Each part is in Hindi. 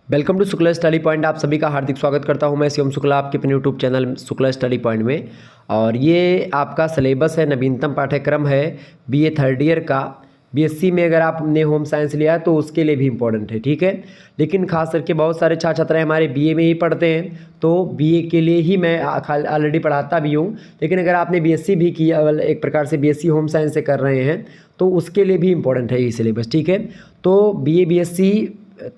Welcome to Shukla study point. आप सभी का हार्दिक स्वागत करता हूं मैं शिवम शुक्ला आपके अपने YouTube channel Shukla study point में। और ये आपका सिलेबस है, नवीनतम पाठ्यक्रम है बीए थर्ड ईयर का। बीएससी में अगर आपने होम साइंस लिया है तो उसके लिए भी इम्पोर्टेंट है, ठीक है। लेकिन खास करके बहुत सारे छात्र छात्राएँ हमारे बीए में ही पढ़ते हैं, तो बीए के लिए ही मैं ऑलरेडी पढ़ाता भी हूँ। लेकिन अगर आपने बीएससी भी किया, एक प्रकार से बीएससी होम साइंस से कर रहे हैं, तो उसके लिए भी इम्पोर्टेंट है ये सिलेबस, ठीक है। तो बीएससी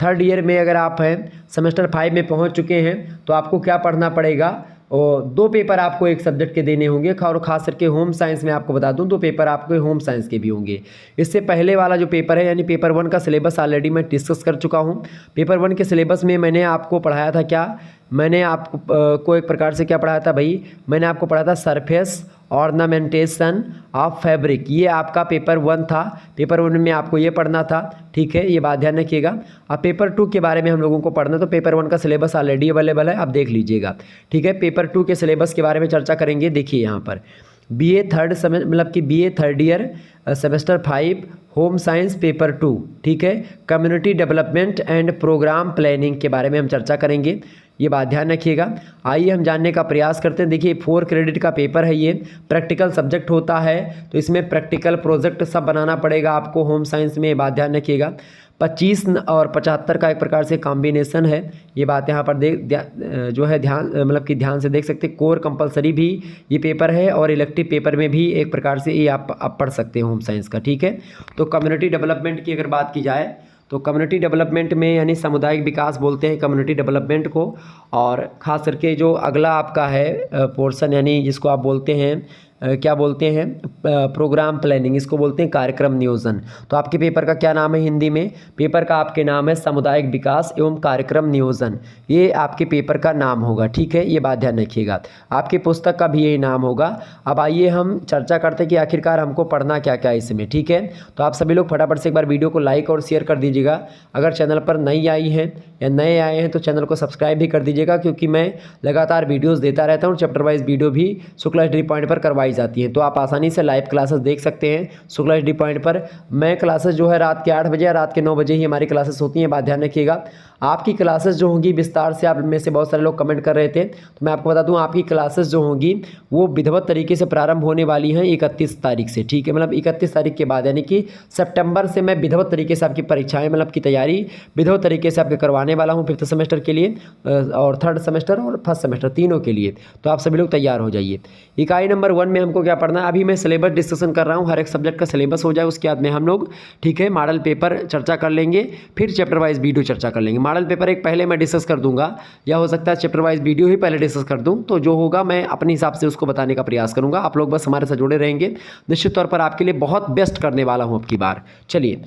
थर्ड ईयर में अगर आप हैं, सेमेस्टर 5 में पहुंच चुके हैं, तो आपको क्या पढ़ना पड़ेगा। और 2 पेपर आपको एक सब्जेक्ट के देने होंगे, और खास करके होम साइंस में आपको बता दूं 2 पेपर आपके होम साइंस के भी होंगे। इससे पहले वाला जो पेपर है यानी पेपर 1 का सिलेबस ऑलरेडी मैं डिस्कस कर चुका हूं। पेपर 1 के सिलेबस में मैंने आपको पढ़ाया था क्या, मैंने आपको को एक प्रकार से क्या पढ़ाया था भाई, मैंने आपको पढ़ाया था सरफेस ऑर्नामेंटेशन ऑफ फैब्रिक। ये आपका पेपर 1 था। पेपर 1 में आपको ये पढ़ना था, ठीक है, ये बात ध्यान रखिएगा। अब पेपर 2 के बारे में हम लोगों को पढ़ना, तो पेपर 1 का सिलेबस ऑलरेडी अवेलेबल है, आप देख लीजिएगा, ठीक है। पेपर 2 के सिलेबस के बारे में चर्चा करेंगे। देखिए यहाँ पर बीए थर्ड मतलब कि BA third year semester 5 home science paper 2, ठीक है, community development and programme planning के बारे में हम चर्चा करेंगे, ये बात ध्यान रखिएगा। आइए हम जानने का प्रयास करते हैं। देखिए 4 क्रेडिट का पेपर है, ये प्रैक्टिकल सब्जेक्ट होता है, तो इसमें प्रैक्टिकल प्रोजेक्ट सब बनाना पड़ेगा आपको होम साइंस में, ये बात ध्यान रखिएगा। 25 और 75 का एक प्रकार से कॉम्बिनेशन है, ये बात यहाँ पर जो है ध्यान मतलब कि ध्यान से देख सकते हैं। कोर कंपलसरी भी ये पेपर है और इलेक्टिव पेपर में भी एक प्रकार से ये आप पढ़ सकते हैं होम साइंस का, ठीक है। तो कम्युनिटी डेवलपमेंट की अगर बात की जाए, तो कम्युनिटी डेवलपमेंट में यानी सामुदायिक विकास बोलते हैं कम्युनिटी डेवलपमेंट को। और ख़ास करके जो अगला आपका है पोर्शन, यानी जिसको आप बोलते हैं क्या बोलते हैं, प्रोग्राम प्लानिंग, इसको बोलते हैं कार्यक्रम नियोजन। तो आपके पेपर का क्या नाम है हिंदी में, पेपर का आपके नाम है सामुदायिक विकास एवं कार्यक्रम नियोजन, ये आपके पेपर का नाम होगा, ठीक है, ये बात ध्यान रखिएगा। आपकी पुस्तक का भी यही नाम होगा। अब आइए हम चर्चा करते हैं कि आखिरकार हमको पढ़ना क्या क्या है इसमें, ठीक है। तो आप सभी लोग फटाफट से एक बार वीडियो को लाइक और शेयर कर दीजिएगा। अगर चैनल पर नई आई हैं या नए आए हैं तो चैनल को सब्सक्राइब भी कर दीजिएगा, क्योंकि मैं लगातार वीडियोस देता रहता हूँ। चैप्टर वाइज वीडियो भी शुक्ला स्टडी पॉइंट पर करवाई जाती हैं, तो आप आसानी से लाइव क्लासेस देख सकते हैं शुक्ला स्टडी पॉइंट पर। मैं क्लासेस जो है रात के 8 बजे या रात के 9 बजे ही हमारी क्लासेस होती हैं, बात ध्यान रखिएगा। आपकी क्लासेस जो होंगी विस्तार से, आप में से बहुत सारे लोग कमेंट कर रहे थे, तो मैं आपको बता दूं आपकी क्लासेस जो होंगी वो विधिवत तरीके से प्रारंभ होने वाली हैं 31 तारीख से, ठीक है। मतलब 31 तारीख के बाद यानी कि सितंबर से मैं विधिवत तरीके से आपकी परीक्षाएं मतलब की तैयारी विधिवत तरीके से आपके करवाने वाला हूं, 5th सेमेस्टर के लिए और 3rd सेमेस्टर और 1st सेमेस्टर तीनों के लिए। तो आप सभी लोग तैयार हो जाइए। इकाई नंबर 1 में हमको क्या पढ़ना है, अभी मैं सिलेबस डिस्कशन कर रहा हूँ, हर एक सब्जेक्ट का सिलेबस हो जाए उसके बाद में हम लोग, ठीक है, मॉडल पेपर चर्चा कर लेंगे, फिर चैप्टर वाइज वीडियो चर्चा कर लेंगे। मॉडल पेपर एक पहले मैं डिस्कस कर दूंगा, या हो सकता है चैप्टर वाइज वीडियो ही पहले डिस्कस कर दूं, तो जो होगा मैं अपने हिसाब से उसको बताने का प्रयास करूंगा। आप लोग बस हमारे साथ जुड़े रहेंगे, निश्चित तौर पर आपके लिए बहुत बेस्ट करने वाला हूं अब की बार। चलिए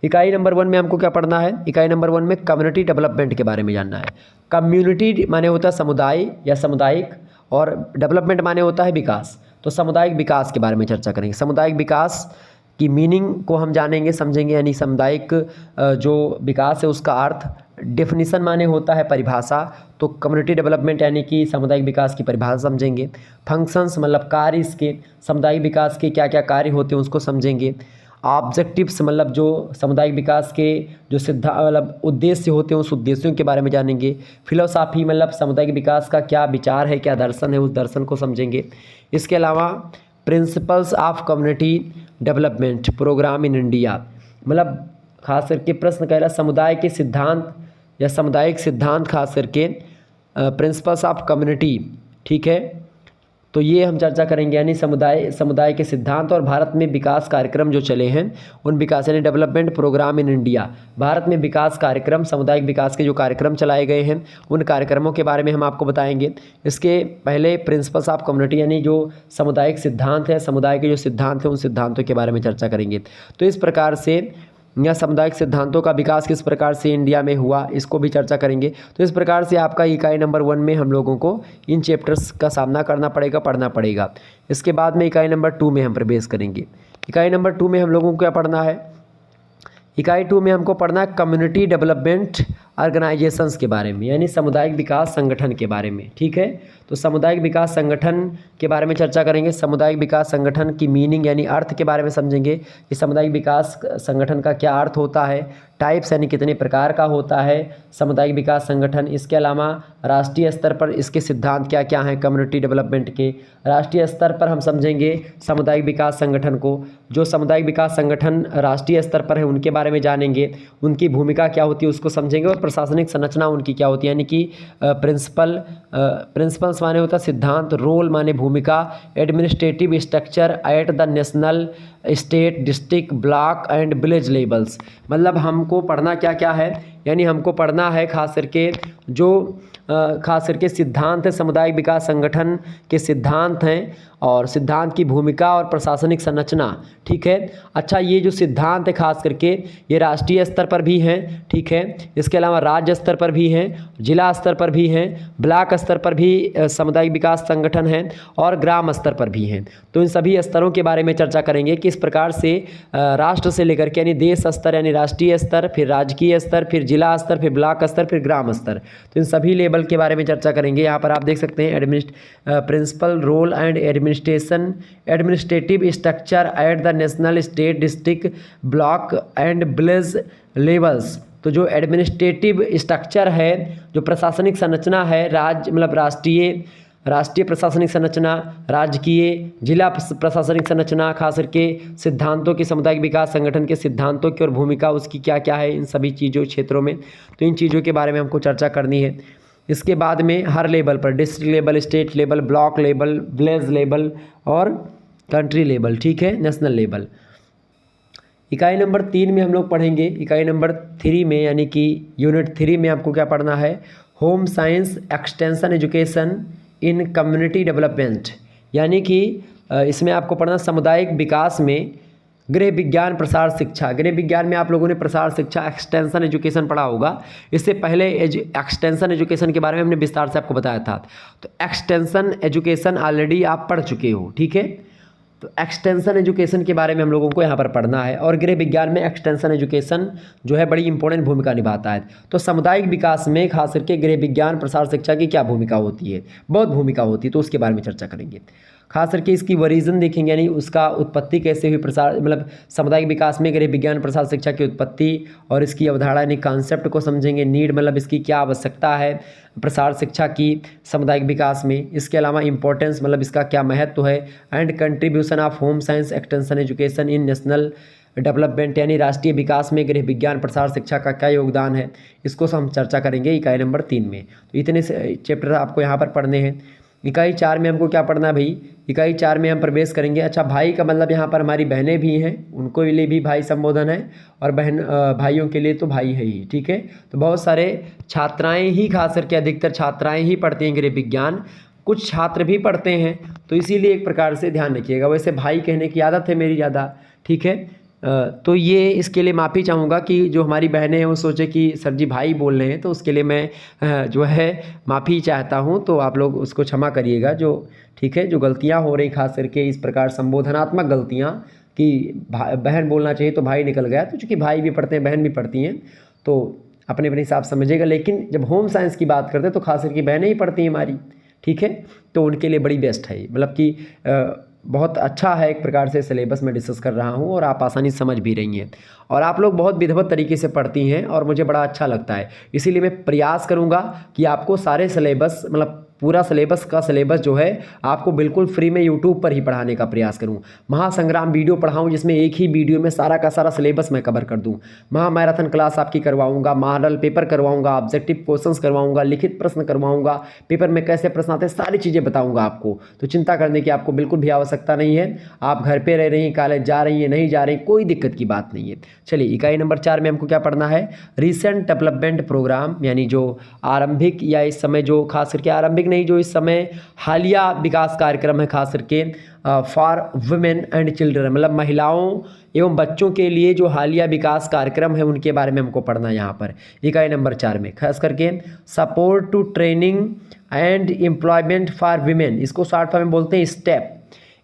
इकाई नंबर 1 में हमको क्या पढ़ना है, इकाई नंबर 1 में कम्युनिटी डेवलपमेंट के बारे में जानना है। कम्युनिटी माने होता है समुदाय या सामुदायिक, और डेवलपमेंट माने होता है विकास। तो सामुदायिक विकास के बारे में चर्चा करेंगे। सामुदायिक विकास की मीनिंग को हम जानेंगे समझेंगे, यानी सामुदायिक जो विकास है उसका अर्थ, डेफिनेशन माने होता है परिभाषा, तो कम्युनिटी डेवलपमेंट यानी कि सामुदायिक विकास की परिभाषा समझेंगे। फंक्शंस मतलब कार्य, इसके सामुदायिक विकास के क्या क्या कार्य होते हैं उसको समझेंगे। ऑब्जेक्टिव्स मतलब जो सामुदायिक विकास के जो मतलब उद्देश्य होते हैं उस उद्देश्यों के बारे में जानेंगे। फिलोसॉफी मतलब सामुदायिक विकास का क्या विचार है, क्या दर्शन है, उस दर्शन को समझेंगे। इसके अलावा principles of community development programme in India, मतलब खास करके प्रश्न कह रहा है समुदाय के सिद्धांत या सामुदायिक सिद्धांत, खास करके प्रिंसिपल्स ऑफ कम्युनिटी, ठीक है। तो ये हम चर्चा करेंगे, यानी समुदाय के सिद्धांत और भारत में विकास कार्यक्रम जो चले हैं उन विकास यानी development programme in India, Bharat में विकास कार्यक्रम, सामुदायिक विकास के जो कार्यक्रम चलाए गए हैं उन कार्यक्रमों के बारे में हम आपको बताएंगे। इसके पहले प्रिंसिपल्स ऑफ कम्युनिटी यानी जो सामुदायिक सिद्धांत है, समुदाय के जो सिद्धांत हैं उन सिद्धांतों के बारे में चर्चा करेंगे। तो इस प्रकार से या सामुदायिक सिद्धांतों का विकास किस प्रकार से इंडिया में हुआ, इसको भी चर्चा करेंगे। तो इस प्रकार से आपका इकाई नंबर 1 में हम लोगों को इन चैप्टर्स का सामना करना पड़ेगा, पढ़ना पड़ेगा। इसके बाद में इकाई नंबर 2 में हम प्रवेश करेंगे। इकाई नंबर 2 में हम लोगों को क्या पढ़ना है, इकाई 2 में हमको पढ़ना है कम्युनिटी डेवलपमेंट ऑर्गेनाइजेशंस के बारे में, यानी सामुदायिक विकास संगठन के बारे में। ठीक है, तो सामुदायिक विकास संगठन के बारे में चर्चा करेंगे। सामुदायिक विकास संगठन की मीनिंग यानी अर्थ के बारे में समझेंगे कि सामुदायिक विकास संगठन का क्या अर्थ होता है, टाइप्स यानी कितने प्रकार का होता है सामुदायिक विकास संगठन। इसके अलावा राष्ट्रीय स्तर पर इसके सिद्धांत क्या क्या हैं कम्युनिटी डेवलपमेंट के। राष्ट्रीय स्तर पर हम समझेंगे सामुदायिक विकास संगठन को। जो सामुदायिक विकास संगठन राष्ट्रीय स्तर पर है उनके बारे में जानेंगे, उनकी भूमिका क्या होती है उसको समझेंगे, और प्रशासनिक संरचना उनकी क्या होती है, यानी कि प्रिंसिपल्स माने होता है सिद्धांत, रोल माने भूमिका, administrative structure at the national, state, district, block and village levels. मतलब हमको पढ़ना क्या क्या है, यानी हमको पढ़ना है खास करके सिद्धांत है सामुदायिक विकास संगठन के सिद्धांत हैं, और सिद्धांत की भूमिका और प्रशासनिक संरचना। ठीक है, अच्छा ये जो सिद्धांत है खास करके ये राष्ट्रीय स्तर पर भी हैं। ठीक है, इसके अलावा राज्य स्तर पर भी हैं, जिला स्तर पर भी हैं, ब्लॉक स्तर पर भी सामुदायिक विकास संगठन हैं, और ग्राम स्तर पर भी हैं। तो इन सभी स्तरों के बारे में चर्चा करेंगे, किस प्रकार से राष्ट्र से लेकर के यानी देश स्तर यानी राष्ट्रीय स्तर, फिर राजकीय स्तर, फिर जिला स्तर, फिर ब्लॉक स्तर, फिर ग्राम स्तर, तो इन सभी लेवल के बारे में चर्चा करेंगे। यहाँ पर आप देख सकते हैं principal, role and administrative structure at the national, state, district, block and village levels. तो जो एडमिनिस्ट्रेटिव स्ट्रक्चर है, जो प्रशासनिक संरचना है, राष्ट्रीय प्रशासनिक संरचना, राजकीय, जिला प्रशासनिक संरचना, खास करके सिद्धांतों के सामुदायिक विकास संगठन के सिद्धांतों की और भूमिका उसकी क्या क्या है इन सभी चीज़ों क्षेत्रों में, तो इन चीज़ों के बारे में हमको चर्चा करनी है। इसके बाद में हर लेवल पर, district level, state level, block level, village level और कंट्री लेवल, ठीक है, नेशनल लेवल। इकाई नंबर 3 में हम लोग पढ़ेंगे, इकाई नंबर 3 में यानी कि यूनिट 3 में आपको क्या पढ़ना है, home science extension education in community development, यानी कि इसमें आपको पढ़ना सामुदायिक विकास में गृह विज्ञान प्रसार शिक्षा। गृह विज्ञान में आप लोगों ने प्रसार शिक्षा एक्सटेंशन एजुकेशन पढ़ा होगा। इससे पहले एक्सटेंशन एजुकेशन के बारे में हमने विस्तार से आपको बताया था। तो एक्सटेंशन एजुकेशन ऑलरेडी आप पढ़ चुके हो, ठीक है। तो एक्सटेंशन एजुकेशन के बारे में हम लोगों को यहाँ पर पढ़ना है, और गृह विज्ञान में एक्सटेंशन एजुकेशन जो है बड़ी इंपॉर्टेंट भूमिका निभाता है। तो सामुदायिक विकास में खास करके गृह विज्ञान प्रसार शिक्षा की क्या भूमिका होती है, बहुत भूमिका होती है, तो उसके बारे में चर्चा करेंगे। खास करके इसकी ओरिजिन देखेंगे, यानी उसका उत्पत्ति कैसे हुई, प्रसार मतलब सामुदायिक विकास में गृह विज्ञान प्रसार शिक्षा की उत्पत्ति और इसकी अवधारणा यानी कॉन्सेप्ट को समझेंगे। नीड मतलब इसकी क्या आवश्यकता है प्रसार शिक्षा की सामुदायिक विकास में। इसके अलावा इंपॉर्टेंस मतलब इसका क्या महत्व है, and contribution of home science extension education in national development, यानी राष्ट्रीय विकास में गृह विज्ञान प्रसार शिक्षा का क्या योगदान है, इसको हम चर्चा करेंगे इकाई नंबर 3 में। तो इतने चैप्टर आपको यहाँ पर पढ़ने हैं। इकाई 4 में हमको क्या पढ़ना है भाई, इकाई 4 में हम प्रवेश करेंगे। अच्छा, भाई का मतलब यहाँ पर हमारी बहनें भी हैं, उनको लिए भी भाई संबोधन है, और भाइयों के लिए तो भाई है ही, ठीक है। तो बहुत सारे छात्राएं ही, खास करके अधिकतर छात्राएं ही पढ़ती हैं गृह विज्ञान, कुछ छात्र भी पढ़ते हैं, तो इसीलिए एक प्रकार से ध्यान रखिएगा। वैसे भाई कहने की आदत है मेरी ज़्यादा, ठीक है। तो ये इसके लिए माफ़ी चाहूँगा कि जो हमारी बहनें हैं वो सोचे कि सर जी भाई बोल रहे हैं, तो उसके लिए मैं जो है माफ़ी चाहता हूँ, तो आप लोग उसको क्षमा करिएगा। जो ठीक है, जो गलतियाँ हो रही खास करके इस प्रकार संबोधनात्मक गलतियाँ कि बहन बोलना चाहिए तो भाई निकल गया, तो चूँकि भाई भी पढ़ते हैं बहन भी पढ़ती हैं, तो अपने अपने हिसाब समझिएगा। लेकिन जब होम साइंस की बात करते हैं तो खास करके बहनें ही पढ़ती हैं हमारी, ठीक है, तो उनके लिए बड़ी बेस्ट है, मतलब कि बहुत अच्छा है एक प्रकार से सिलेबस में डिस्कस कर रहा हूँ, और आप आसानी से समझ भी रही हैं, और आप लोग बहुत विधिवत तरीके से पढ़ती हैं, और मुझे बड़ा अच्छा लगता है। इसीलिए मैं प्रयास करूँगा कि आपको सारे सिलेबस मतलब पूरा सिलेबस का सिलेबस जो है आपको बिल्कुल फ्री में यूट्यूब पर ही पढ़ाने का प्रयास करूं। महासंग्राम वीडियो पढ़ाऊं जिसमें एक ही वीडियो में सारा का सारा सिलेबस मैं कवर कर दूं। महामैराथन क्लास आपकी करवाऊंगा, मॉडल पेपर करवाऊंगा, ऑब्जेक्टिव क्वेश्चंस करवाऊंगा, लिखित प्रश्न करवाऊंगा, पेपर में कैसे प्रश्न आते हैं सारी चीज़ें बताऊँगा आपको। तो चिंता करने की आपको बिल्कुल भी आवश्यकता नहीं है। आप घर पर रह रही हैं, कॉलेज जा रही हैं, नहीं जा रही, कोई दिक्कत की बात नहीं है। चलिए, इकाई नंबर 4 में हमको क्या पढ़ना है, रिसेंट डेवलपमेंट प्रोग्राम, यानी जो आरंभिक या इस समय जो खास करके आरंभिक नहीं, जो इस समय हालिया विकास कार्यक्रम है खास करके फॉर वुमेन एंड चिल्ड्रन, मतलब महिलाओं एवं बच्चों के लिए जो हालिया विकास कार्यक्रम है उनके बारे में हमको पढ़ना है यहाँ पर इकाई नंबर 4 में। खास करके support to training and employment for women, इसको शॉर्ट फॉर्म में बोलते हैं स्टेप।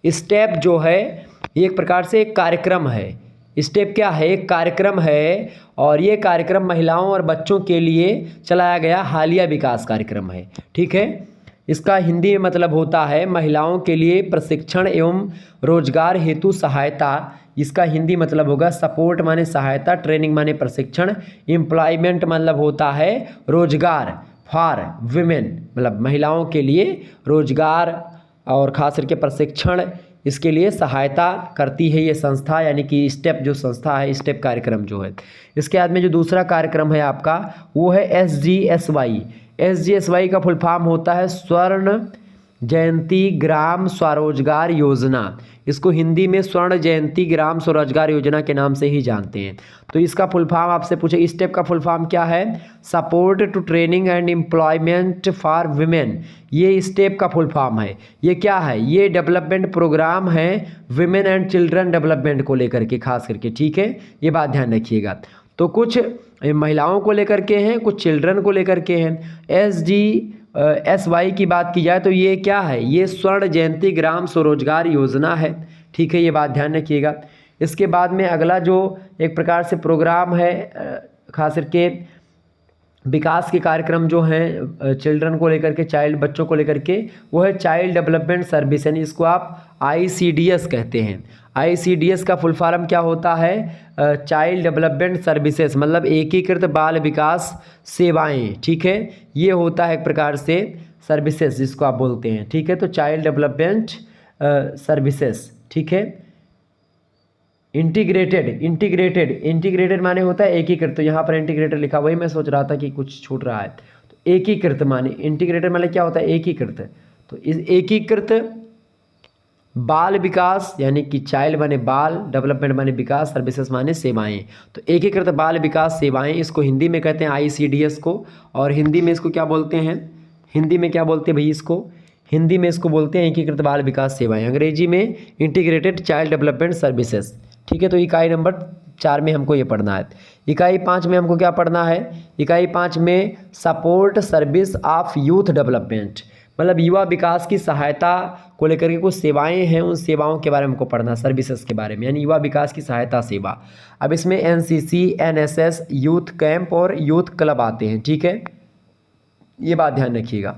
स्टेप जो है एक प्रकार से एक कार्यक्रम है, स्टेप क्या है, एक कार्यक्रम है और ये कार्यक्रम महिलाओं और बच्चों के लिए चलाया गया हालिया विकास कार्यक्रम है। ठीक है, इसका हिंदी में मतलब होता है महिलाओं के लिए प्रशिक्षण एवं रोजगार हेतु सहायता। इसका हिंदी मतलब होगा सपोर्ट माने सहायता, ट्रेनिंग माने प्रशिक्षण, एम्प्लॉयमेंट मतलब होता है रोजगार, फॉर विमेन मतलब महिलाओं के लिए रोजगार और खास करके प्रशिक्षण, इसके लिए सहायता करती है ये संस्था, यानी कि स्टेप जो संस्था है, स्टेप कार्यक्रम जो है। इसके बाद में जो दूसरा कार्यक्रम है आपका वो है SGSY। SGSY का फुल फॉर्म होता है स्वर्ण जयंती ग्राम स्वरोजगार योजना। इसको हिंदी में स्वर्ण जयंती ग्राम स्वरोजगार योजना के नाम से ही जानते हैं। तो इसका फुल फॉर्म आपसे पूछे, इस स्टेप का फुल फॉर्म क्या है, support to training and employment for women. ये स्टेप का फुल फॉर्म है। ये क्या है, ये डेवलपमेंट प्रोग्राम है विमेन एंड चिल्ड्रन डेवलपमेंट को लेकर के खास करके। ठीक है, ये बात ध्यान रखिएगा। तो कुछ महिलाओं को लेकर के हैं, कुछ चिल्ड्रन को लेकर के हैं। SGSY की बात की जाए तो ये क्या है, ये स्वर्ण जयंती ग्राम स्वरोजगार योजना है। ठीक है, ये बात ध्यान रखिएगा। इसके बाद में अगला जो एक प्रकार से प्रोग्राम है खास करके विकास के कार्यक्रम जो हैं चिल्ड्रन को लेकर के, चाइल्ड बच्चों को लेकर के, वो है चाइल्ड डेवलपमेंट सर्विस, यानी इसको आप ICDS कहते हैं। ICDS का फुल फॉर्म क्या होता है, चाइल्ड डेवलपमेंट सर्विसेज मतलब एकीकृत बाल विकास सेवाएं। ठीक है, ये होता है एक प्रकार से सर्विसेज जिसको आप बोलते हैं। ठीक है, तो चाइल्ड डेवलपमेंट सर्विसेज। ठीक है, इंटीग्रेटेड माने होता है एकीकृत, तो यहाँ पर इंटीग्रेटेड लिखा, वही मैं सोच रहा था कि कुछ छूट रहा है। तो एकीकृत माने, इंटीग्रेटेड माने क्या होता है, एकीकृत। तो इस एकीकृत बाल विकास यानी कि चाइल्ड माने बाल, डेवलपमेंट माने विकास, सर्विसेज माने सेवाएं। तो एकीकृत बाल विकास सेवाएं, इसको हिंदी में कहते हैं ICDS को, और हिंदी में इसको क्या बोलते हैं, हिंदी में क्या बोलते हैं भाई, इसको हिंदी में इसको बोलते हैं एकीकृत बाल विकास सेवाएं, अंग्रेजी में इंटीग्रेटेड चाइल्ड डेवलपमेंट सर्विसेज। ठीक है, तो इकाई नंबर 4 में हमको ये पढ़ना है। इकाई 5 में हमको क्या पढ़ना है, इकाई 5 में support service of youth development मतलब युवा विकास की सहायता को लेकर के कुछ सेवाएं हैं, उन सेवाओं के बारे में हमको पढ़ना, सर्विसेज के बारे में, यानी युवा विकास की सहायता सेवा। अब इसमें NCC, NSS, यूथ कैंप और यूथ क्लब आते हैं। ठीक है, ये बात ध्यान रखिएगा।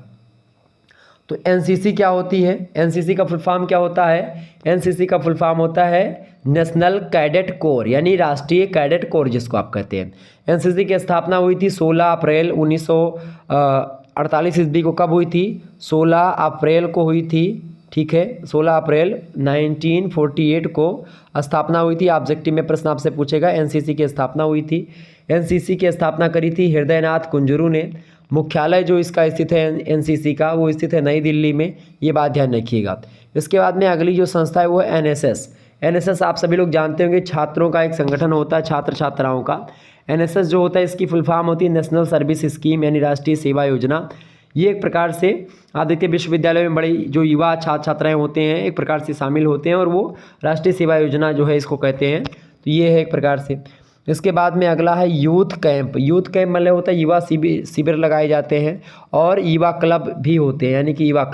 तो NCC क्या होती है, NCC का फुल फॉर्म क्या होता है, NCC का फुल फॉर्म होता है नेशनल कैडेट कोर, यानी राष्ट्रीय कैडेट कोर जिसको आप कहते हैं। NCC की स्थापना हुई थी 16 अप्रैल 1948 ईस्वी को। कब हुई थी, 16 अप्रैल को हुई थी। ठीक है, 16 अप्रैल 1948 को स्थापना हुई थी। ऑब्जेक्टिव में प्रश्न आपसे पूछेगा, NCC की स्थापना हुई थी। NCC की स्थापना करी थी हृदयनाथ कुंजरू ने। मुख्यालय जो इसका स्थित है NCC का, वो स्थित है नई दिल्ली में, ये बात ध्यान रखिएगा। इसके बाद में अगली जो संस्था है वो है NSS। NSS आप सभी लोग जानते होंगे, छात्रों का एक संगठन होता है, छात्र छात्राओं का। NSS जो होता है इसकी फुल फॉर्म होती है नेशनल सर्विस स्कीम, यानी राष्ट्रीय सेवा योजना। ये एक प्रकार से आदित्य विश्वविद्यालय में बड़ी जो युवा छात्र छात्राएँ होते हैं एक प्रकार से शामिल होते हैं, और वो राष्ट्रीय सेवा योजना जो है इसको कहते हैं। तो ये है एक प्रकार से। इसके बाद में अगला है यूथ कैंप। यूथ कैंप मतलब होता है युवा शिविर लगाए जाते हैं, और युवा क्लब भी होते हैं, यानी कि युवा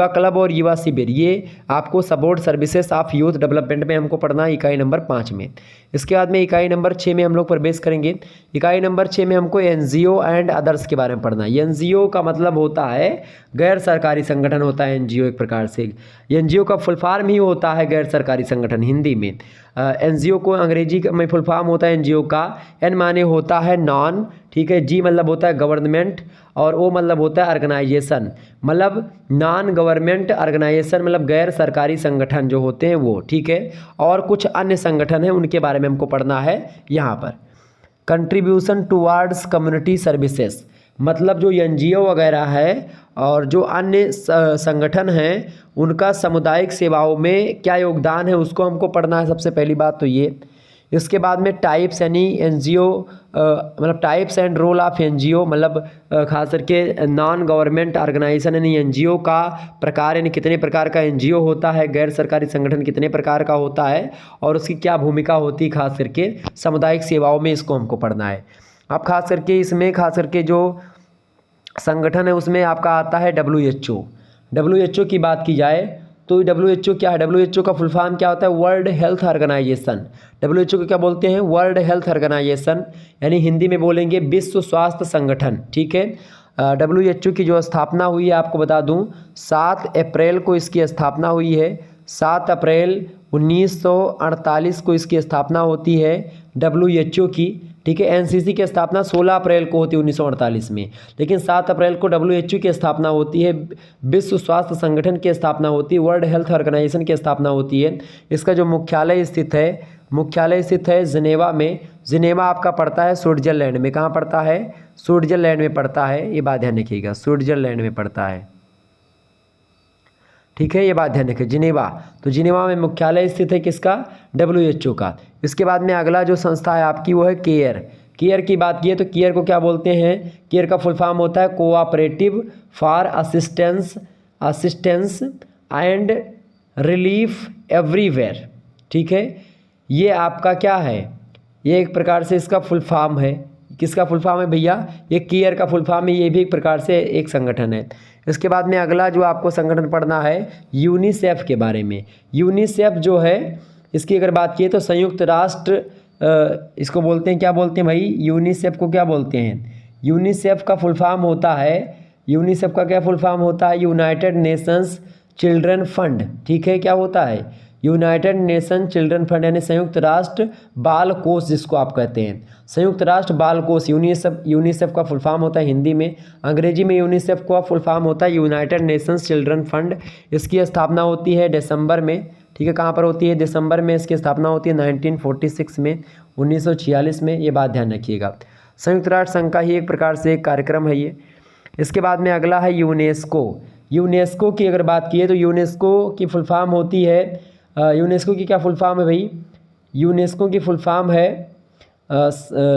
क्लब और युवा शिविर, ये आपको support services of youth development में हमको पढ़ना है इकाई नंबर 5 में। इसके बाद में इकाई नंबर 6 में हम लोग प्रवेश करेंगे। इकाई नंबर 6 में हमको NGO एंड अदर्स के बारे में पढ़ना है। NGO का मतलब होता है गैर सरकारी संगठन होता है NGO एक प्रकार से। NGO का फुल फॉर्म ही होता है गैर सरकारी संगठन हिंदी में। NGO को अंग्रेजी में फुल फॉर्म होता है NGO का। N माने होता है नॉन, ठीक है, G मतलब होता है गवर्नमेंट, और O मतलब होता है ऑर्गेनाइजेशन, मतलब नॉन गवर्नमेंट ऑर्गेनाइजेशन मतलब गैर सरकारी संगठन जो होते हैं वो। ठीक है, और कुछ अन्य संगठन हैं उनके बारे में हमको पढ़ना है यहाँ पर। कंट्रीब्यूशन टुवार्ड्स कम्युनिटी सर्विसेज मतलब जो NGO वगैरह है और जो अन्य संगठन हैं उनका सामुदायिक सेवाओं में क्या योगदान है उसको हमको पढ़ना है, सबसे पहली बात तो ये। इसके बाद में टाइप्स यानी NGO मतलब types and role of NGO मतलब खास करके नॉन गवर्नमेंट ऑर्गेनाइजेशन यानी NGO का प्रकार, यानी कितने प्रकार का NGO होता है, गैर सरकारी संगठन कितने प्रकार का होता है और उसकी क्या भूमिका होती है खास करके सामुदायिक सेवाओं में, इसको हमको पढ़ना है। अब खास करके इसमें खास करके जो संगठन है उसमें आपका आता है WHO की बात की जाए तो WHO क्या है? WHO का फुल फॉर्म क्या होता है? World health organisation. WHO को क्या बोलते हैं? वर्ल्ड हेल्थ ऑर्गेनाइजेशन, यानी हिंदी में बोलेंगे विश्व स्वास्थ्य संगठन। ठीक है। WHO की जो स्थापना हुई है आपको बता दूं 7 अप्रैल को इसकी स्थापना हुई है। 7 अप्रैल 1948 को इसकी स्थापना होती है WHO की। ठीक है। एनसीसी की स्थापना 16 अप्रैल को होती है 1948 में, लेकिन 7 अप्रैल को WHO की स्थापना होती है, विश्व स्वास्थ्य संगठन की स्थापना होती है, वर्ल्ड हेल्थ ऑर्गेनाइजेशन की स्थापना होती है। इसका जो मुख्यालय स्थित है जिनेवा में। जिनेवा आपका पड़ता है स्विट्जरलैंड में। कहाँ पड़ता है? स्विट्जरलैंड में पड़ता है, ये बात ध्यान रखिएगा, स्विट्जरलैंड में पड़ता है। ठीक है, ये बात ध्यान रखिए, जिनेवा। तो जिनेवा में मुख्यालय स्थित है किसका? WHO का। इसके बाद में अगला जो संस्था है आपकी वो है केयर। केयर की बात की है तो केयर को क्या बोलते हैं? केयर का फुल फॉर्म होता है cooperative for assistance and relief everywhere. ठीक है, ये आपका क्या है? ये एक प्रकार से इसका फुल फॉर्म है। किसका फुल फॉर्म है भैया? ये केयर का फुल फॉर्म है। ये भी एक प्रकार से एक संगठन है। इसके बाद में अगला जो आपको संगठन पढ़ना है यूनिसेफ के बारे में। यूनिसेफ जो है इसकी अगर बात की तो संयुक्त राष्ट्र इसको बोलते हैं, क्या बोलते हैं भाई? यूनिसेफ को क्या बोलते हैं? यूनिसेफ का फुल फॉर्म होता है, यूनिसेफ का क्या फुल फॉर्म होता है? United Nations children fund. ठीक है, क्या होता है? यूनाइटेड नेशन चिल्ड्रन फंड, यानी संयुक्त राष्ट्र बाल कोष जिसको आप कहते हैं, संयुक्त राष्ट्र बाल कोष। यूनिसेफ का फुल फॉर्म होता है हिंदी में। अंग्रेजी में यूनिसेफ का फुल फॉर्म होता है यूनाइटेड नेशंस चिल्ड्रन फंड। इसकी स्थापना होती है दिसंबर में। ठीक है, कहाँ पर होती है? दिसंबर में इसकी स्थापना होती है 1946 में, 1946 में। ये बात ध्यान रखिएगा। संयुक्त राष्ट्र संघ का ही एक प्रकार से एक कार्यक्रम है ये। इसके बाद में अगला है यूनेस्को। यूनेस्को की अगर बात की है तो यूनेस्को की फुल फॉर्म होती है, यूनेस्को की क्या फुल फॉर्म है भाई? यूनेस्को की फुल फॉर्म है,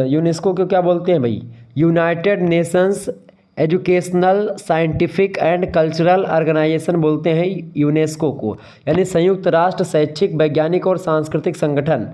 यूनेस्को को क्या बोलते हैं भाई? United Nations Educational Scientific and Cultural Organisation बोलते हैं यूनेस्को को, यानी संयुक्त राष्ट्र शैक्षिक वैज्ञानिक और सांस्कृतिक संगठन।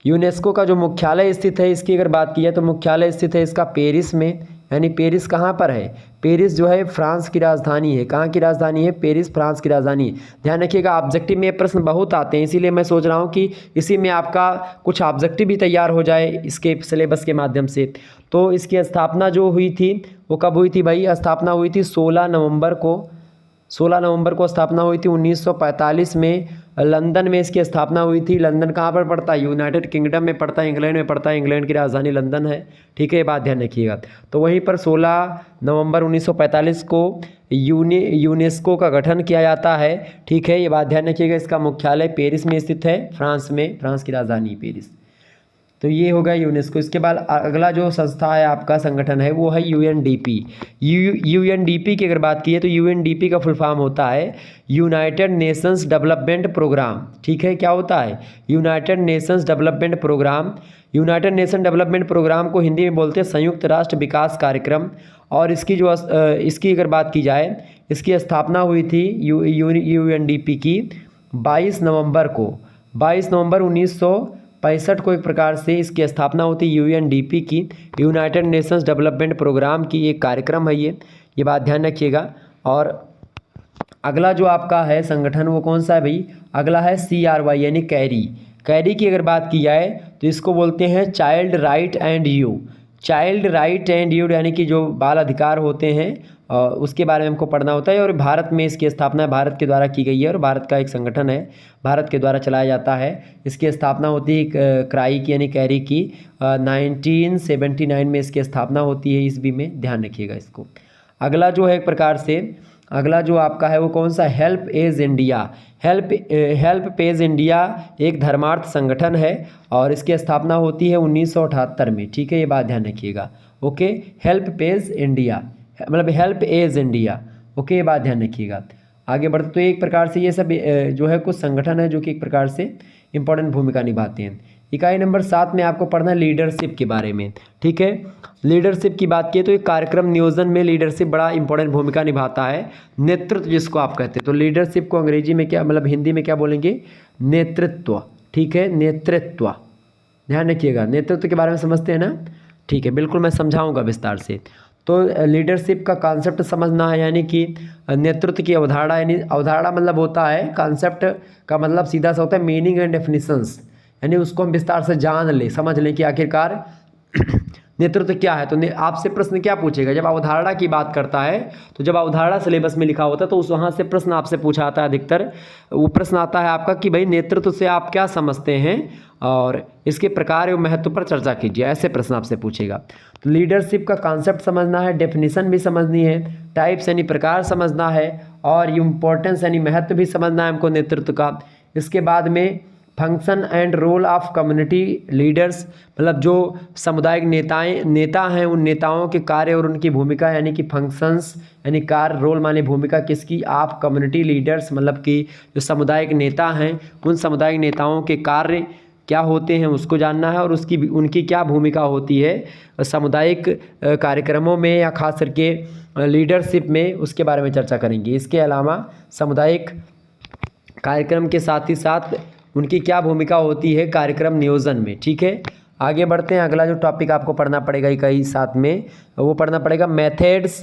यूनेस्को का जो मुख्यालय स्थित है, इसकी अगर बात की है तो मुख्यालय स्थित है इसका पेरिस में। यानी पेरिस कहाँ पर है? पेरिस जो है फ्रांस की राजधानी है। कहाँ की राजधानी है? पेरिस फ्रांस की राजधानी है। ध्यान रखिएगा, ऑब्जेक्टिव में प्रश्न बहुत आते हैं, इसीलिए मैं सोच रहा हूँ कि इसी में आपका कुछ ऑब्जेक्टिव भी तैयार हो जाए इसके सिलेबस के माध्यम से। तो इसकी स्थापना जो हुई थी वो कब हुई थी भाई? स्थापना हुई थी 16 नवंबर को। 16 नवंबर को स्थापना हुई थी 1945 में। लंदन में इसकी स्थापना हुई थी। लंदन कहाँ पर पड़ता है? यूनाइटेड किंगडम में पड़ता है, इंग्लैंड में पड़ता है। इंग्लैंड की राजधानी लंदन है। ठीक है, ये बात ध्यान रखिएगा। तो वहीं पर 16 नवंबर 1945 को यूनेस्को का गठन किया जाता है। ठीक है, ये बात ध्यान रखिएगा। इसका मुख्यालय पेरिस में स्थित है, फ्रांस में, फ्रांस की राजधानी पेरिस। तो ये होगा यूनेस्को। इसके बाद अगला जो संस्था है आपका संगठन है वो है यूएनडीपी। यूएनडीपी की अगर बात की है तो यूएनडीपी का फुल फॉर्म होता है यूनाइटेड नेशंस डेवलपमेंट प्रोग्राम। ठीक है, क्या होता है? United Nations Development Programme. United Nation Development Programme को हिंदी में बोलते हैं संयुक्त राष्ट्र विकास कार्यक्रम। और इसकी अगर बात की जाए, इसकी स्थापना हुई थी यूएनडीपी की 22 नवंबर को। 22 नवंबर 1965 को एक प्रकार से इसकी स्थापना होती है यूएनडीपी की, यूनाइटेड नेशंस डेवलपमेंट प्रोग्राम की एक कार्यक्रम है ये बात ध्यान रखिएगा। और अगला जो आपका है संगठन वो कौन सा है भाई? अगला है CRY यानी कैरी। कैरी की अगर बात की जाए तो इसको बोलते हैं child right and you. Child right and you यानी कि जो बाल अधिकार होते हैं उसके बारे में हमको पढ़ना होता है। और भारत में इसकी स्थापना भारत के द्वारा की गई है और भारत का एक संगठन है, भारत के द्वारा चलाया जाता है। इसकी स्थापना होती है क्राई की यानी कैरी की 1979 में इसकी स्थापना होती है ईस्वी में, ध्यान रखिएगा इसको। अगला जो है एक प्रकार से अगला जो आपका है वो कौन सा? Help Age India. Help Age India एक धर्मार्थ संगठन है और इसकी स्थापना होती है 1978 में। ठीक है, ये बात ध्यान रखिएगा। ओके, हेल्प पेज इंडिया मतलब हेल्प एज इंडिया। ओके, ये बात ध्यान रखिएगा। आगे बढ़ते तो एक प्रकार से ये सब जो है कुछ संगठन है जो कि एक प्रकार से इंपॉर्टेंट भूमिका निभाते हैं। इकाई नंबर 7 में आपको पढ़ना है लीडरशिप के बारे में। ठीक है, लीडरशिप की बात की तो एक कार्यक्रम नियोजन में लीडरशिप बड़ा इंपॉर्टेंट भूमिका निभाता है। नेतृत्व जिसको आप कहते हैं, तो लीडरशिप को अंग्रेजी में क्या मतलब हिंदी में क्या बोलेंगे? नेतृत्व। ठीक है, नेतृत्व, ध्यान रखिएगा। नेतृत्व के बारे में समझते हैं ना? ठीक है, बिल्कुल मैं समझाऊंगा विस्तार से। तो लीडरशिप का कॉन्सेप्ट समझना है, यानी कि नेतृत्व की अवधारणा, यानी अवधारणा मतलब होता है, कॉन्सेप्ट का मतलब सीधा सा होता है मीनिंग एंड डेफिनेशंस, यानी उसको हम विस्तार से जान लें, समझ लें कि आखिरकार नेतृत्व क्या है। तो आपसे प्रश्न क्या पूछेगा जब अवधारणा की बात करता है, तो जब अवधारणा सिलेबस में लिखा होता है तो उस वहाँ से प्रश्न आपसे पूछा आता है, अधिकतर वो प्रश्न आता है आपका कि भाई नेतृत्व से आप क्या समझते हैं और इसके प्रकार एवं महत्व पर चर्चा कीजिए, ऐसे प्रश्न आपसे पूछेगा। तो लीडरशिप का कॉन्सेप्ट समझना है, डेफिनेशन भी समझनी है, टाइप्स यानी प्रकार समझना है, और इम्पोर्टेंस यानी महत्व भी समझना है हमको नेतृत्व का। इसके बाद में function and role of community leaders, मतलब जो सामुदायिक नेता हैं उन नेताओं के कार्य और उनकी भूमिका, यानी कि फंक्शंस यानी कार्य, रोल माने भूमिका किसकी, आप कम्युनिटी लीडर्स मतलब कि जो सामुदायिक नेता हैं उन सामुदायिक नेताओं के कार्य क्या होते हैं उसको जानना है, और उनकी क्या भूमिका होती है सामुदायिक कार्यक्रमों में या खास करके लीडरशिप में, उसके बारे में चर्चा करेंगे। इसके अलावा सामुदायिक कार्यक्रम के साथ ही साथ उनकी क्या भूमिका होती है कार्यक्रम नियोजन में। ठीक है, आगे बढ़ते हैं। अगला जो टॉपिक आपको पढ़ना पड़ेगा इकाई 7 में, वो पढ़ना पड़ेगा methods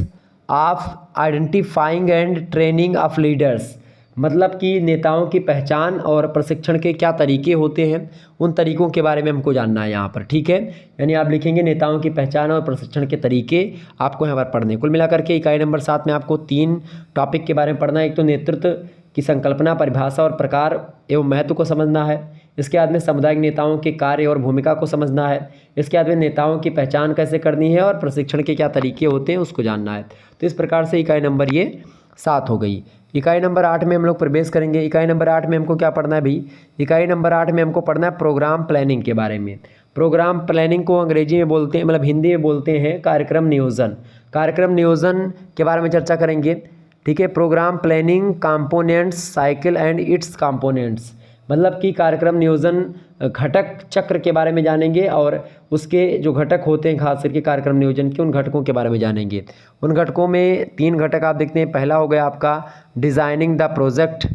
of identifying and training of leaders, मतलब कि नेताओं की पहचान और प्रशिक्षण के क्या तरीके होते हैं, उन तरीकों के बारे में हमको जानना है यहाँ पर। ठीक है, यानी आप लिखेंगे नेताओं की पहचान और प्रशिक्षण के तरीके आपको यहाँ पर पढ़ने। कुल मिलाकर के इकाई नंबर 7 में आपको 3 टॉपिक के बारे में पढ़ना है। एक तो नेतृत्व की संकल्पना, परिभाषा और प्रकार एवं महत्व को समझना है। इसके बाद में सामुदायिक नेताओं के कार्य और भूमिका को समझना है। इसके बाद में नेताओं की पहचान कैसे करनी है और प्रशिक्षण के क्या तरीके होते हैं उसको जानना है। तो इस प्रकार से इकाई नंबर ये 7 हो गई। इकाई नंबर 8 में हम लोग प्रवेश करेंगे। इकाई नंबर 8 में हमको क्या पढ़ना है भाई, इकाई नंबर 8 में हमको पढ़ना है प्रोग्राम प्लानिंग के बारे में। प्रोग्राम प्लानिंग को अंग्रेजी में बोलते हैं, मतलब हिंदी में बोलते हैं कार्यक्रम नियोजन। कार्यक्रम नियोजन के बारे में चर्चा करेंगे। ठीक है, programme planning components cycle and its components, मतलब कि कार्यक्रम नियोजन घटक चक्र के बारे में जानेंगे और उसके जो घटक होते हैं खास करके कार्यक्रम नियोजन के उन घटकों के बारे में जानेंगे। उन घटकों में 3 घटक आप देखते हैं। पहला हो गया आपका डिज़ाइनिंग द प्रोजेक्ट,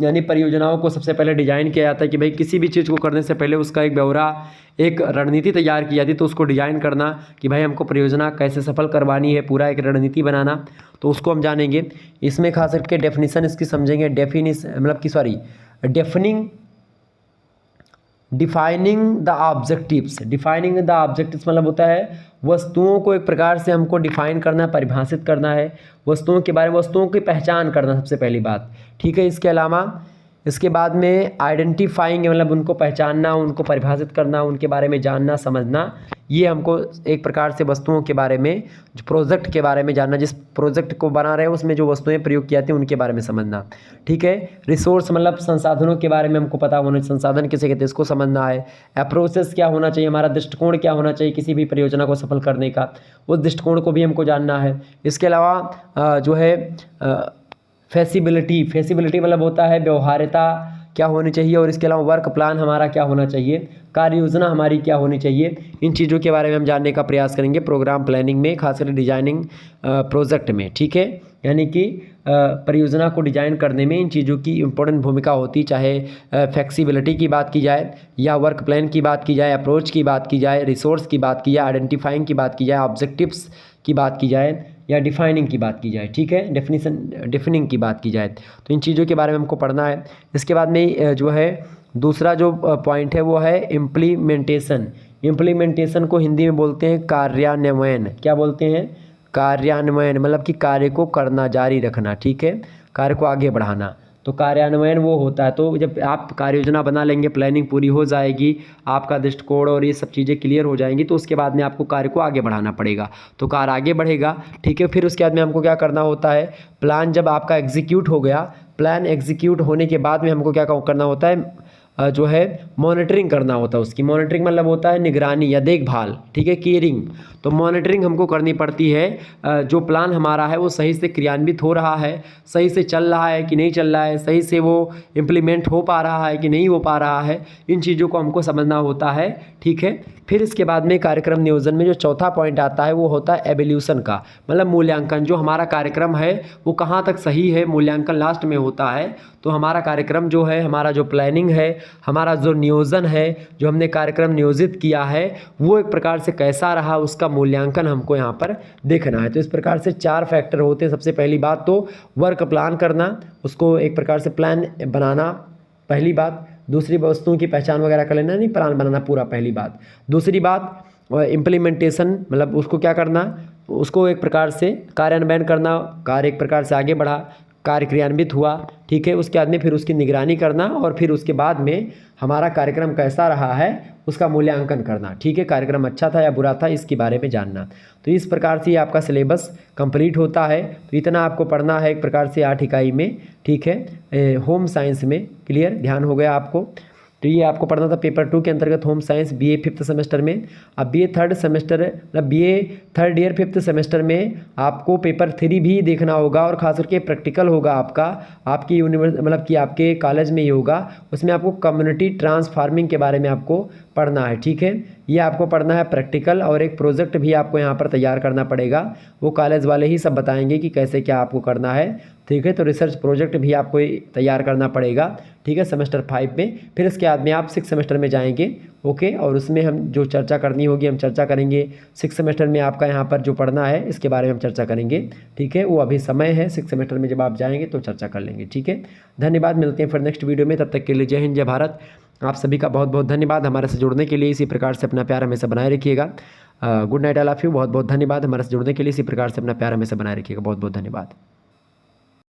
यानी परियोजनाओं को सबसे पहले डिजाइन किया जाता है कि भाई किसी भी चीज़ को करने से पहले उसका एक ब्यौरा, एक रणनीति तैयार की जाती है। तो उसको डिजाइन करना कि भाई हमको परियोजना कैसे सफल करवानी है, पूरा एक रणनीति बनाना, तो उसको हम जानेंगे। इसमें खास करके डेफिनेशन इसकी समझेंगे, defining the objectives. Defining the objectives मतलब होता है वस्तुओं को एक प्रकार से हमको डिफाइन करना है, परिभाषित करना है, वस्तुओं के बारे में, वस्तुओं की पहचान करना सबसे पहली बात। ठीक है, इसके अलावा इसके बाद में आइडेंटिफाइंग मतलब उनको पहचानना, उनको परिभाषित करना, उनके बारे में जानना समझना, ये हमको एक प्रकार से वस्तुओं के बारे में, जो प्रोजेक्ट के बारे में जानना, जिस प्रोजेक्ट को बना रहे हैं उसमें जो वस्तुएं प्रयोग की जाती हैं उनके बारे में समझना। ठीक है, रिसोर्स मतलब संसाधनों के बारे में हमको पता होना, संसाधन किसे कहते हैं इसको समझना है। अप्रोचेस क्या होना चाहिए, हमारा दृष्टिकोण क्या होना चाहिए किसी भी परियोजना को सफल करने का, उस दृष्टिकोण को भी हमको जानना है। इसके अलावा जो है फेसिबिलिटी मतलब होता है व्यवहार्यता क्या होनी चाहिए, और इसके अलावा वर्क प्लान हमारा क्या होना चाहिए, कार्य योजना हमारी क्या होनी चाहिए। इन चीज़ों के बारे में हम जानने का प्रयास करेंगे प्रोग्राम प्लानिंग में, खासकर डिजाइनिंग प्रोजेक्ट में। ठीक है, यानी कि परियोजना को डिजाइन करने में इन चीज़ों की इम्पोर्टेंट भूमिका होती, चाहे फ्लेक्सिबिलिटी की बात की जाए या वर्क प्लान की बात की जाए, अप्रोच की बात की जाए, रिसोर्स की बात की जाए, आइडेंटिफाइंग की बात की जाए, ऑब्जेक्टिव्स की बात की जाए या डिफाइनिंग की बात की जाए। ठीक है, डिफिनिंग की बात की जाए, तो इन चीज़ों के बारे में हमको पढ़ना है। इसके बाद में जो है दूसरा जो पॉइंट है वो है इम्प्लीमेंटेशन। इम्प्लीमेंटेशन को हिंदी में बोलते हैं कार्यान्वयन। क्या बोलते हैं, कार्यान्वयन, मतलब कि कार्य को करना, जारी रखना। ठीक है, कार्य को आगे बढ़ाना, तो कार्यान्वयन वो होता है। तो जब आप कार्य योजना बना लेंगे, प्लानिंग पूरी हो जाएगी, आपका दृष्टिकोण और ये सब चीज़ें क्लियर हो जाएंगी, तो उसके बाद में आपको कार्य को आगे बढ़ाना पड़ेगा, तो कार्य आगे बढ़ेगा। ठीक है, फिर उसके बाद में हमको क्या करना होता है, प्लान जब आपका एग्जीक्यूट हो गया, प्लान एग्जीक्यूट होने के बाद में हमको क्या करना होता है, जो है मॉनिटरिंग करना होता है उसकी। मॉनिटरिंग मतलब होता है निगरानी या देखभाल। ठीक है, केयरिंग, तो मॉनिटरिंग हमको करनी पड़ती है। जो प्लान हमारा है वो सही से क्रियान्वित हो रहा है, सही से चल रहा है कि नहीं चल रहा है, सही से वो इम्प्लीमेंट हो पा रहा है कि नहीं हो पा रहा है, इन चीज़ों को हमको समझना होता है। ठीक है, फिर इसके बाद में कार्यक्रम नियोजन में जो चौथा पॉइंट आता है वो होता है एवोल्यूशन का, मतलब मूल्यांकन। जो हमारा कार्यक्रम है वो कहाँ तक सही है, मूल्यांकन लास्ट में होता है। तो हमारा कार्यक्रम जो है, हमारा जो प्लानिंग है, हमारा जो नियोजन है, जो हमने कार्यक्रम नियोजित किया है, वो एक प्रकार से कैसा रहा, उसका उसका मूल्यांकन हमको यहाँ पर देखना है। तो इस प्रकार से 4 फैक्टर होते हैं। सबसे पहली बात तो वर्क प्लान करना, उसको एक प्रकार से प्लान बनाना, पहली बात। दूसरी वस्तुओं की पहचान वगैरह कर लेना, नहीं प्लान बनाना पूरा, पहली बात। दूसरी बात इम्प्लीमेंटेशन, मतलब उसको क्या करना, उसको एक प्रकार से कार्यान्वयन करना, कार्य एक प्रकार से आगे बढ़ा, कार्य क्रियान्वित हुआ, ठीक है। उसके बाद में फिर उसकी निगरानी करना और फिर उसके बाद में हमारा कार्यक्रम कैसा रहा है उसका मूल्यांकन करना, ठीक है। कार्यक्रम अच्छा था या बुरा था इसके बारे में जानना। तो इस प्रकार से आपका सिलेबस कंप्लीट होता है। तो इतना आपको पढ़ना है एक प्रकार से 8 इकाई में, ठीक है, होम साइंस में। क्लियर, ध्यान हो गया आपको। तो ये आपको पढ़ना था पेपर 2 के अंतर्गत home science BA 5th semester में। अब BA 3rd सेमेस्टर, मतलब BA 3rd year 5th semester में आपको पेपर 3 भी देखना होगा और खास करके प्रैक्टिकल होगा आपका, आपकी मतलब कि आपके कॉलेज में ही होगा। उसमें आपको कम्युनिटी ट्रांसफार्मिंग के बारे में आपको पढ़ना है, ठीक है। ये आपको पढ़ना है प्रैक्टिकल, और एक प्रोजेक्ट भी आपको यहाँ पर तैयार करना पड़ेगा। वो कॉलेज वाले ही सब बताएंगे कि कैसे क्या आपको करना है, ठीक है। तो रिसर्च प्रोजेक्ट भी आपको तैयार करना पड़ेगा, ठीक है, सेमेस्टर 5 में। फिर इसके बाद में आप 6 सेमेस्टर में जाएंगे, ओके। और उसमें हम जो चर्चा करनी होगी हम चर्चा करेंगे। 6 सेमेस्टर में आपका यहाँ पर जो पढ़ना है इसके बारे में हम चर्चा करेंगे, ठीक है। वो अभी समय है, 6 सेमेस्टर में जब आप जाएंगे तो चर्चा कर लेंगे, ठीक है। धन्यवाद, मिलते हैं फिर नेक्स्ट वीडियो में। तब तक के लिए जय हिंद, जय भारत। आप सभी का बहुत बहुत धन्यवाद हमारे से जुड़ने के लिए। इसी प्रकार से अपना प्यार हमेशा बनाए रखिएगा। Good night, I love you. बहुत बहुत धन्यवाद हमारे से जुड़ने के लिए। इसी प्रकार से अपना प्यार हमेशा बनाए रखिएगा। बहुत बहुत धन्यवाद।